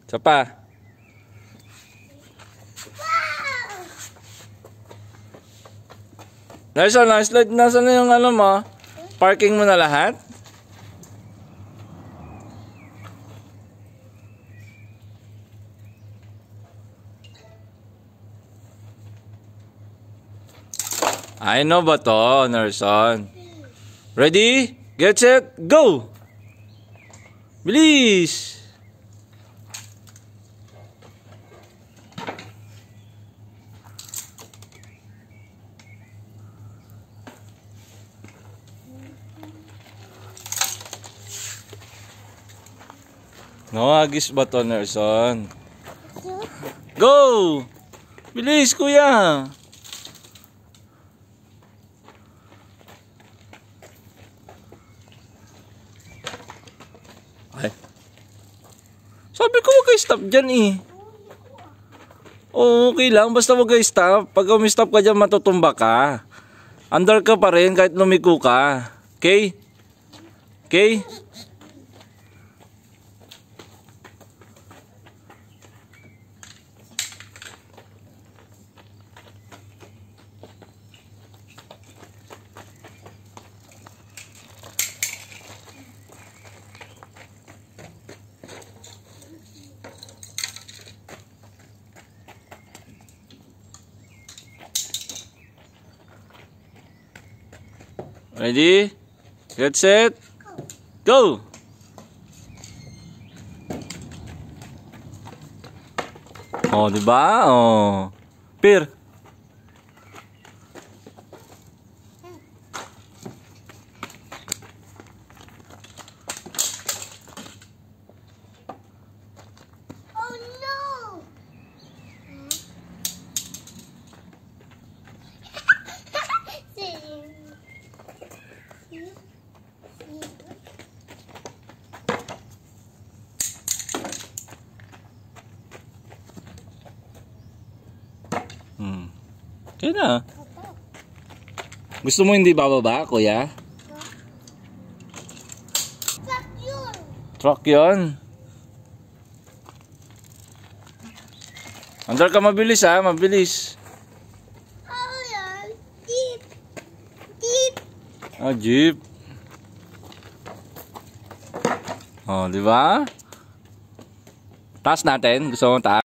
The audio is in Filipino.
Isa pa. Nelson, slide. Nasaan na yung ano mo? Parking mo na lahat? I know ba to, Nelson? Ready? Get set, go! Bilis! Nawagis ba to, Nelson? Go! Bilis, kuya! Ay. Sabi ko wag kayo stop dyan eh. Oo, okay lang. Basta wag kayo stop. Pag umi-stop ka dyan, matutumba ka. Under ka pa rin kahit lumiko ka. Okay? Okay? Ready? Get set. Go! Oh, diba? Oh. Peer. Oh no! Okay na. Gusto mo hindi bababa, kuya? Truck yun! Truck yun. Andar ka mabilis ha, mabilis. Oh yan! Jeep! Jeep! Ah, jeep. Oh, di ba? Taas natin. Gusto mo taas?